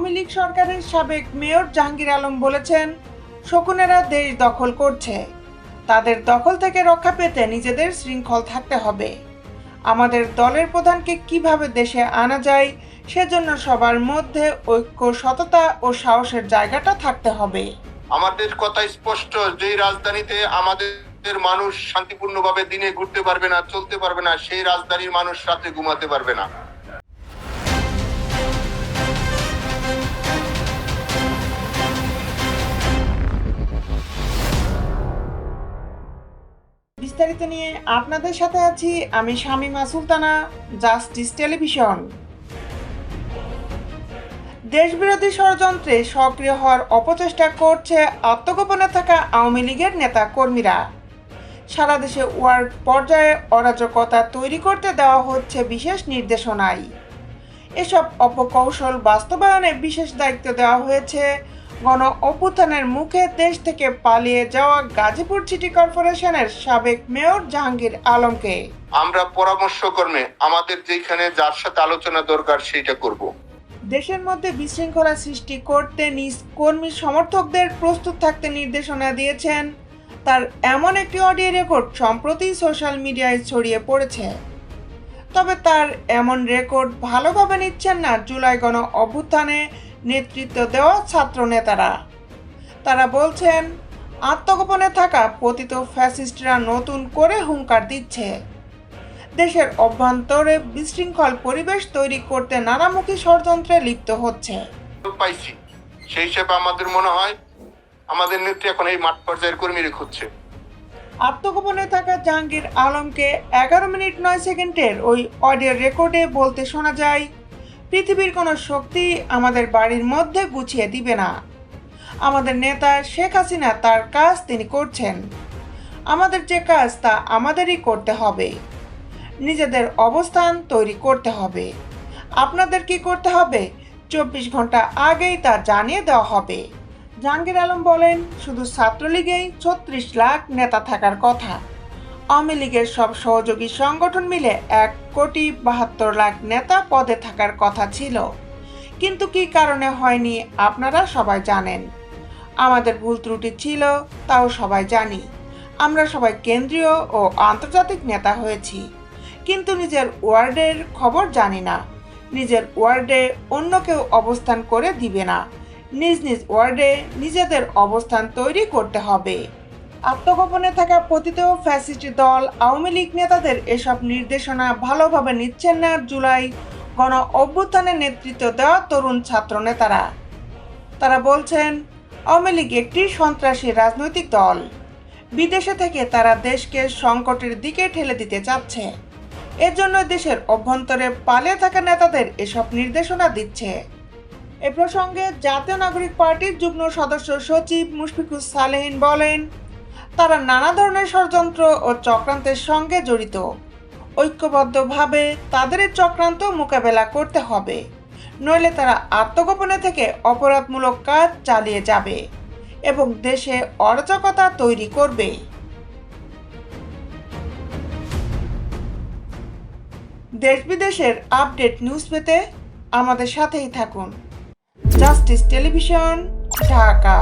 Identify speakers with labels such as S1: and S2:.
S1: আওয়ামী লীগ সরকারের সাবেক মেয়র জাহাঙ্গীর আলম বলেছেন, শকুনেরা দেশ দখল করছে, তাদের দখল থেকে রক্ষা পেতে নিজেদের শৃঙ্খল থাকতে হবে। আমাদের দলের প্রধানকে কিভাবে দেশে আনা যায় সেজন্য সবার মধ্যে ঐক্য, সততা ও সাহসের জায়গাটা থাকতে হবে।
S2: আমাদের কথা স্পষ্ট, যেই রাজধানীতে আমাদের মানুষ শান্তিপূর্ণভাবে দিনে ঘুরতে পারবে না, চলতে পারবে না, সেই রাজধানীর মানুষ রাতে ঘুমাতে পারবে না।
S1: বিস্তারিত নিয়ে আপনাদের সাথে আছি আমি শামীমা সুলতানা, জাস্টিস টেলিভিশন। দেশবিরোধী ষড়যন্ত্রে সক্রিয় হওয়ার অপচেষ্টা করছে আত্মগোপনে থাকা আওয়ামী লীগের নেতা কর্মীরা। সারা দেশে ওয়ার্ড পর্যায়ে অরাজকতা তৈরি করতে দেওয়া হচ্ছে বিশেষ নির্দেশনায়। এসব অপকৌশল বাস্তবায়নে বিশেষ দায়িত্ব দেওয়া হয়েছে গণ অভ্যুত্থানের মুখে দেশ থেকে পালিয়ে যাওয়া গাজীপুর সিটি কর্পোরেশনের সাবেক মেয়র জাহাঙ্গীর আলমকে।
S2: আমরা পরামর্শক্রমে আমাদের যেখানে যার সাথে আলোচনা দরকার সেইটা করব।
S1: দেশের মধ্যে বিশৃঙ্খলা সৃষ্টি করতে নিজ কর্মী সমর্থকদের প্রস্তুত থাকতে নির্দেশনা দিয়েছেন। তার এমন একটি অডিও রেকর্ড সম্প্রতি সোশ্যাল মিডিয়ায় ছড়িয়ে পড়েছে। তবে তার এমন রেকর্ড ভালোভাবে নিচ্ছেন না জুলাই গণ অভ্যুত্থানে নেতৃত্ব দেওয়া ছাত্র নেতারা। তারা বলছেন, আত্মগোপনে থাকা পতিত ফ্যাসিস্টরা নতুন করে হুঙ্কার দিচ্ছে। দেশের অভ্যন্তরে বিশৃঙ্খল পরিবেশ তৈরি করতে নানামুখী ষড়যন্ত্রে লিপ্ত হচ্ছে।
S2: পাইছি সেই হিসেবে আমাদের মনে হয় আমাদের নেত্রী এখন এই মাঠ পর্যায়ের কর্মীরা খুঁজছে।
S1: আত্মগোপনে থাকা জাহাঙ্গীর আলমকে 11 মিনিট 9 সেকেন্ডের ওই অডিও রেকর্ডে বলতে শোনা যায়, পৃথিবীর কোনো শক্তি আমাদের বাড়ির মধ্যে গুছিয়ে দিবে না। আমাদের নেতা শেখ হাসিনা তার কাজ তিনি করছেন, আমাদের যে কাজ তা আমাদেরই করতে হবে। নিজেদের অবস্থান তৈরি করতে হবে। আপনাদের কি করতে হবে 24 ঘন্টা আগেই তা জানিয়ে দেওয়া হবে। জাহাঙ্গীর আলম বলেন, শুধু ছাত্রলীগেই 36 লাখ নেতা থাকার কথা। আওয়ামী লীগের সব সহযোগী সংগঠন মিলে 1,72 লাখ নেতা পদে থাকার কথা ছিল, কিন্তু কি কারণে হয়নি আপনারা সবাই জানেন। আমাদের ভুল ত্রুটি ছিল, তাও সবাই জানি। আমরা সবাই কেন্দ্রীয় ও আন্তর্জাতিক নেতা হয়েছি, কিন্তু নিজের ওয়ার্ডের খবর জানি না। নিজের ওয়ার্ডে অন্য কেউ অবস্থান করে দিবে না। নিজ নিজ ওয়ার্ডে নিজেদের অবস্থান তৈরি করতে হবে। আত্মগোপনে থাকা পতিত ফ্যাসিস্ট দল আওয়ামী লীগ নেতাদের এসব নির্দেশনা ভালোভাবে নিচ্ছেন না জুলাই গণ অভ্যুত্থানের নেতৃত্ব দেওয়া তরুণ ছাত্র নেতারা। তারা বলছেন, আওয়ামী লীগ একটি সন্ত্রাসী রাজনৈতিক দল। বিদেশে থেকে তারা দেশকে সংকটের দিকে ঠেলে দিতে চাচ্ছে। এর জন্য দেশের অভ্যন্তরে পালিয়ে থাকা নেতাদের এসব নির্দেশনা দিচ্ছে। এ প্রসঙ্গে জাতীয় নাগরিক পার্টির যুগ্ম সদস্য সচিব মুশফিকুর সালেহীন বলেন, তারা নানা ধরনের ষড়যন্ত্র ও চক্রান্তের সঙ্গে জড়িত। ঐক্যবদ্ধভাবে তাদের চক্রান্ত মোকাবেলা করতে হবে, নইলে তারা আত্মগোপনে থেকে অপরাধমূলক কাজ চালিয়ে যাবে এবং দেশে অরাজকতা তৈরি করবে। দেশ বিদেশের আপডেট নিউজ পেতে আমাদের সাথেই থাকুন। Justice television, Dhaka.